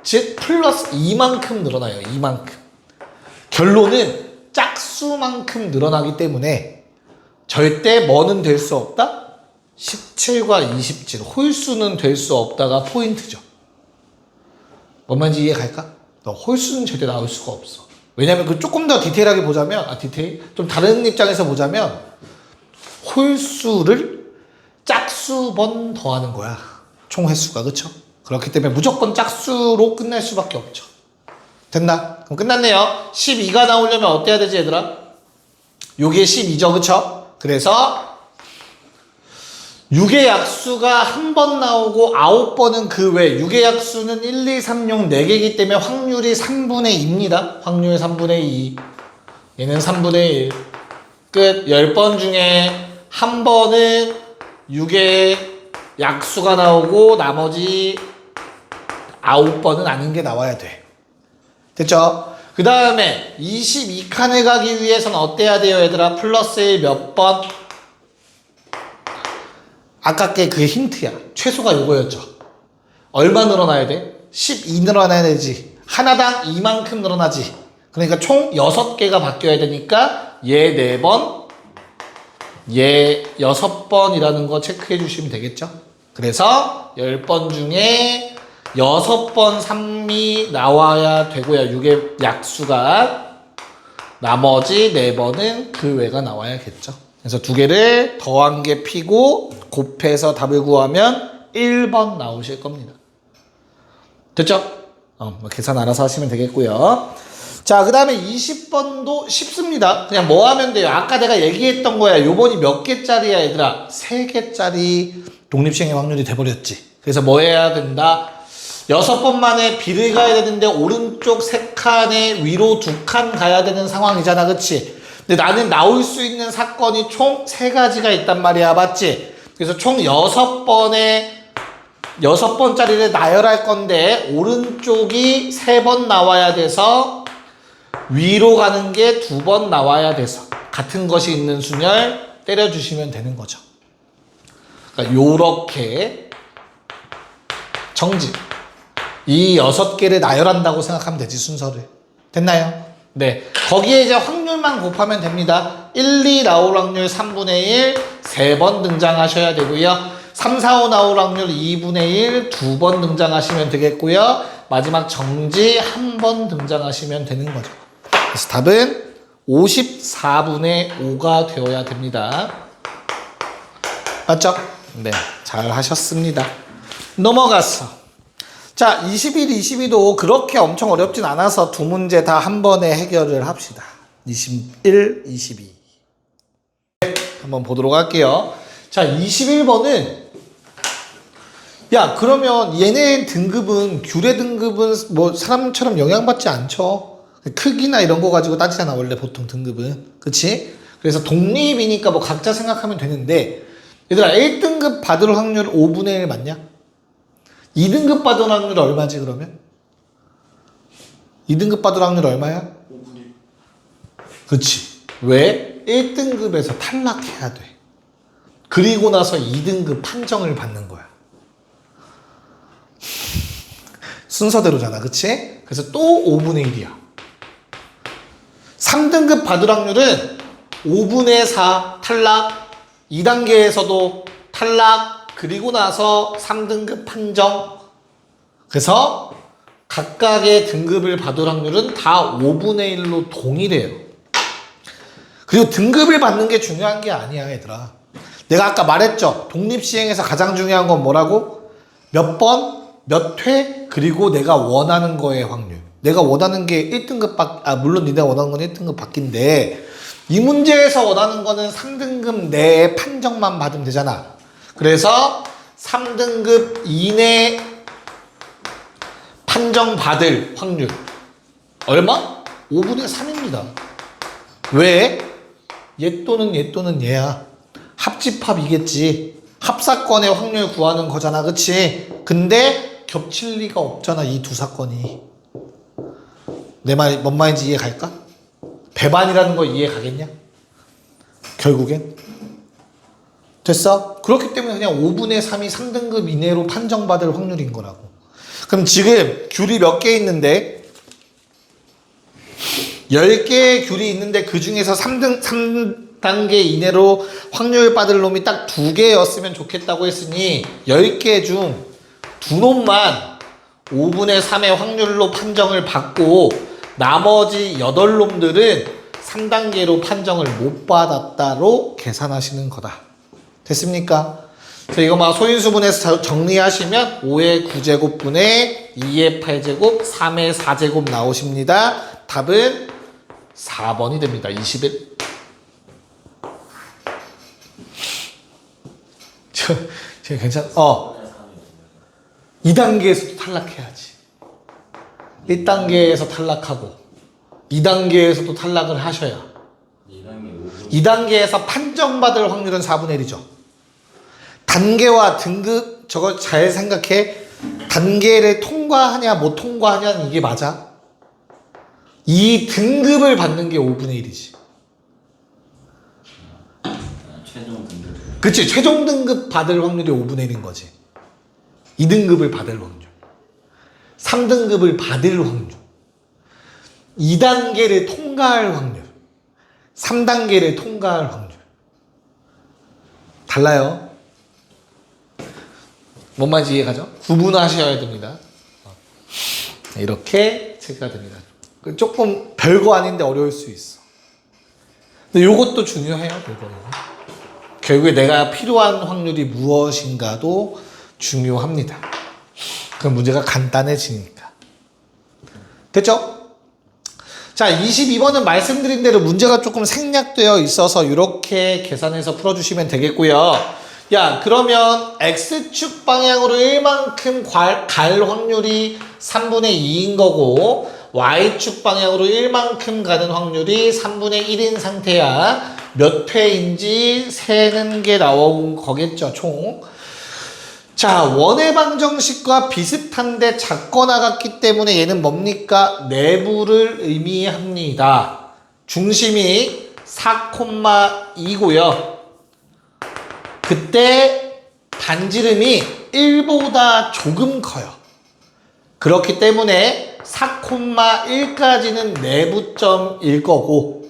즉 플러스 2만큼 늘어나요. 2만큼. 결론은 짝수만큼 늘어나기 때문에 절대 뭐는 될 수 없다? 17과 27 홀수는 될 수 없다가 포인트죠. 뭔 말인지 이해 갈까? 너 홀수는 절대 나올 수가 없어. 왜냐면 그 조금 더 디테일하게 보자면 디테일? 좀 다른 입장에서 보자면 홀수를 짝수번 더하는 거야. 총 횟수가. 그쵸? 그렇기 때문에 무조건 짝수로 끝날 수밖에 없죠. 됐나? 그럼 끝났네요. 12가 나오려면 어때야 되지 얘들아? 요게 12죠. 그쵸? 그래서 6의 약수가 한 번 나오고 9번은 그 외. 6의 약수는 1, 2, 3, 6, 4개이기 때문에 확률이 3분의 2입니다. 확률 3분의 2. 얘는 3분의 1. 끝. 10번 중에 한 번은 6의 약수가 나오고 나머지 9번은 아닌 게 나와야 돼. 됐죠? 그 다음에 22칸에 가기 위해서는 어때야 돼요 얘들아? 플러스 1 몇 번? 아깝게 그게 힌트야. 최소가 요거였죠. 얼마 늘어나야 돼? 12 늘어나야 되지. 하나당 2만큼 늘어나지. 그러니까 총 6개가 바뀌어야 되니까 얘 4번, 얘 6번이라는 거 체크해 주시면 되겠죠. 그래서 10번 중에 6번 3이 나와야 되고요. 6의 약수가. 나머지 4번은 그 외가 나와야겠죠. 그래서 2개를 더한 게 P고 곱해서 답을 구하면 1번 나오실 겁니다. 됐죠? 계산 알아서 하시면 되겠고요. 자, 그 다음에 20번도 쉽습니다. 그냥 뭐 하면 돼요? 아까 내가 얘기했던 거야. 요번이 몇 개짜리야 얘들아? 3개짜리 독립시행의 확률이 돼버렸지. 그래서 뭐 해야 된다? 6번 만에 B를 가야 되는데 오른쪽 3칸에 위로 2칸 가야 되는 상황이잖아. 그치? 근데 나는 나올 수 있는 사건이 총 3가지가 있단 말이야. 맞지? 그래서 총 6번짜리를 나열할 건데 오른쪽이 3번 나와야 돼서 위로 가는 게 2번 나와야 돼서 같은 것이 있는 순열 때려주시면 되는 거죠. 그러니까 요렇게 정지. 이 6개를 나열한다고 생각하면 되지, 순서를. 됐나요? 네. 거기에 이제 확률만 곱하면 됩니다. 1, 2 나올 확률 3분의 1, 3번 등장하셔야 되고요. 3, 4, 5 나올 확률 2분의 1, 2번 등장하시면 되겠고요. 마지막 정지 1번 등장하시면 되는 거죠. 그래서 답은 54분의 5가 되어야 됩니다. 맞죠? 네. 잘 하셨습니다. 넘어갔어. 자, 21, 22도 그렇게 엄청 어렵진 않아서 2문제 다 한 번에 해결을 합시다. 21, 22. 한번 보도록 할게요. 자, 21번은 야, 그러면 얘네 등급은 귤의 등급은 뭐 사람처럼 영향받지 않죠. 크기나 이런 거 가지고 따지잖아, 원래 보통 등급은. 그치? 그래서 독립이니까 뭐 각자 생각하면 되는데 얘들아 1등급 받을 확률 5분의 1 맞냐? 2등급 받을 확률 얼마지 그러면? 2등급 받을 확률 얼마야? 5분의 1. 그치. 왜? 1등급에서 탈락해야 돼. 그리고 나서 2등급 판정을 받는 거야. 순서대로잖아. 그치? 그래서 또 5분의 1이야. 3등급 받을 확률은 5분의 4 탈락, 2단계에서도 탈락, 그리고 나서 3등급 판정. 그래서 각각의 등급을 받을 확률은 다 5분의 1로 동일해요. 그리고 등급을 받는 게 중요한 게 아니야, 얘들아. 내가 아까 말했죠. 독립시행에서 가장 중요한 건 뭐라고? 몇 번, 몇 회, 그리고 내가 원하는 거의 확률. 내가 원하는 게 1등급 물론 니네가 원하는 건 1등급 받기인데, 이 문제에서 원하는 거는 3등급 내에 판정만 받으면 되잖아. 그래서 3등급 이내 판정받을 확률. 얼마? 5분의 3입니다. 왜? 얘 또는 얘 또는 얘야. 합집합이겠지. 합사건의 확률 구하는 거잖아. 그치? 근데 겹칠 리가 없잖아. 이 두 사건이. 내 말, 뭔 말인지 이해 갈까? 배반이라는 거 이해 가겠냐? 결국엔. 됐어? 그렇기 때문에 그냥 5분의 3이 3등급 이내로 판정받을 확률인 거라고. 그럼 지금 귤이 몇 개 있는데 10개의 귤이 있는데 그 중에서 3단계 이내로 확률 받을 놈이 딱 2개였으면 좋겠다고 했으니 10개 중 2놈만 5분의 3의 확률로 판정을 받고 나머지 8놈들은 3단계로 판정을 못 받았다로 계산하시는 거다. 됐습니까? 그래서 이거 막 소인수분해서 정리하시면 5의 9제곱분의 2의 8제곱, 3의 4제곱 나오십니다. 답은 4번이 됩니다. 21. 저 괜찮, 2단계에서도 탈락해야지. 1단계에서 탈락하고, 2단계에서도 탈락을 하셔야. 2단계에서 판정받을 확률은 4분의 1이죠. 단계와 등급, 저거 잘 생각해. 단계를 통과하냐, 못 통과하냐는 이게 맞아. 이 등급을 받는 게 5분의 1이지. 최종 등급. 그치, 최종 등급 받을 확률이 5분의 1인 거지. 2등급을 받을 확률. 3등급을 받을 확률. 2단계를 통과할 확률. 3단계를 통과할 확률. 달라요. 뭔 말인지 이해가죠? 구분하셔야 됩니다. 이렇게 체크가 됩니다. 조금 별거 아닌데 어려울 수 있어. 근데 요것도 중요해요. 요거. 결국에 내가 필요한 확률이 무엇인가도 중요합니다. 그럼 문제가 간단해지니까. 됐죠? 자, 22번은 말씀드린 대로 문제가 조금 생략되어 있어서 이렇게 계산해서 풀어주시면 되겠고요. 야, 그러면 X축 방향으로 1만큼 갈 확률이 3분의 2인 거고 Y축 방향으로 1만큼 가는 확률이 3분의 1인 상태야. 몇 회인지 세는 게 나온 거겠죠, 총. 자, 원의 방정식과 비슷한데 작거나 같기 때문에 얘는 뭡니까? 내부를 의미합니다. 중심이 4,2고요. 그때 반지름이 1보다 조금 커요. 그렇기 때문에 4,1까지는 내부점일 거고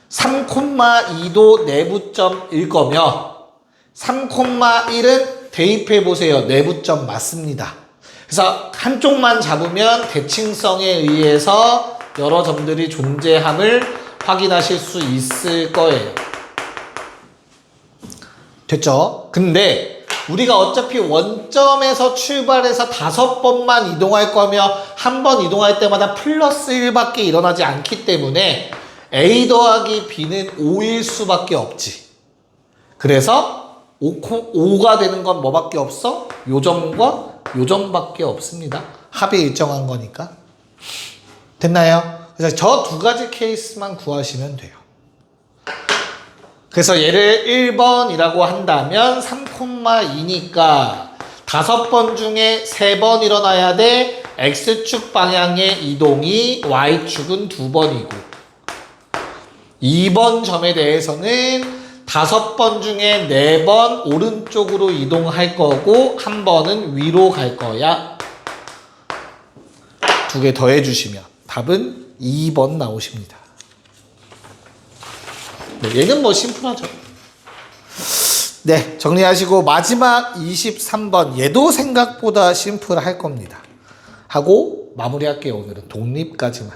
3,2도 내부점일 거며 3,1은 대입해 보세요. 내부점 맞습니다. 그래서 한쪽만 잡으면 대칭성에 의해서 여러 점들이 존재함을 확인하실 수 있을 거예요. 됐죠? 근데 우리가 어차피 원점에서 출발해서 5번만 이동할 거며 한 번 이동할 때마다 플러스 1밖에 일어나지 않기 때문에 A 더하기 B는 5일 수밖에 없지. 그래서 5가 되는 건 뭐밖에 없어? 요 점과 요 점밖에 없습니다. 합이 일정한 거니까. 됐나요? 그래서 저 두 가지 케이스만 구하시면 돼요. 그래서 얘를 1번이라고 한다면 3,2니까 5번 중에 3번 일어나야 돼. X축 방향의 이동이 Y축은 2번이고 2번 점에 대해서는 5번 중에 4번 오른쪽으로 이동할 거고 1번은 위로 갈 거야. 2개 더해 주시면 답은 2번 나오십니다. 네, 얘는 뭐 심플하죠. 네, 정리하시고 마지막 23번 얘도 생각보다 심플할 겁니다. 하고 마무리할게요. 오늘은 독립까지만.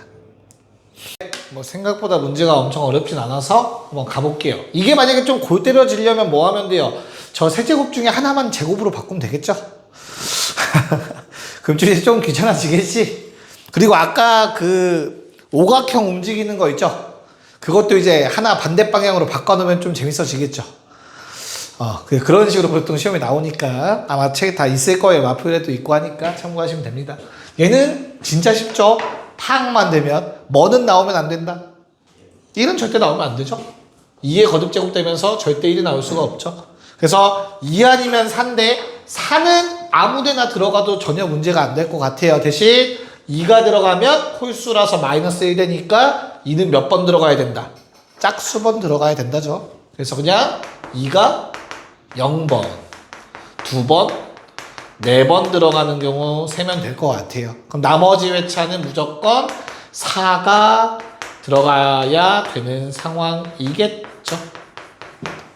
뭐 생각보다 문제가 엄청 어렵진 않아서 한번 가볼게요. 이게 만약에 좀 골 때려지려면 뭐 하면 돼요? 저 세제곱 중에 하나만 제곱으로 바꾸면 되겠죠? 그럼 좀 귀찮아지겠지? 그리고 아까 그 오각형 움직이는 거 있죠? 그것도 이제 하나 반대 방향으로 바꿔놓으면 좀 재밌어지겠죠? 그런 식으로 보통 시험에 나오니까 아마 책에 다 있을 거예요. 마표에도 있고 하니까 참고하시면 됩니다. 얘는 진짜 쉽죠? 탁만 되면 뭐는 나오면 안 된다. 1은 절대 나오면 안 되죠. 2의 거듭 제곱되면서 절대 1이 나올 수가 없죠. 그래서 2 아니면 4인데 4는 아무데나 들어가도 전혀 문제가 안 될 것 같아요. 대신 2가 들어가면 홀수라서 마이너스 1 되니까 2는 몇 번 들어가야 된다. 짝수번 들어가야 된다죠. 그래서 그냥 2가 0번, 2번, 4번 들어가는 경우 세면 될 것 같아요. 그럼 나머지 회차는 무조건 4가 들어가야 되는 상황이겠죠.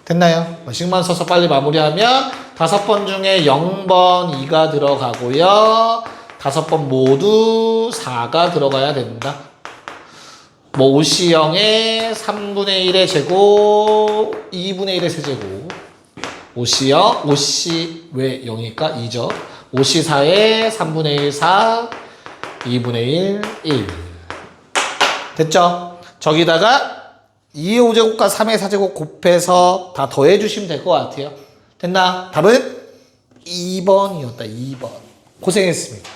됐나요? 식만 써서 빨리 마무리하면 5번 중에 0번 2가 들어가고요. 5번 모두 4가 들어가야 된다. 뭐 5C0의 3분의 1의 제곱, 2분의 1의 세제곱. 5C0, 5C 왜 0일까? 2죠. 5C4의 3분의 1, 4, 2분의 1, 1. 됐죠? 저기다가 2의 5제곱과 3의 4제곱 곱해서 다 더해주시면 될 것 같아요. 됐나? 답은 2번이었다. 2번. 고생했습니다.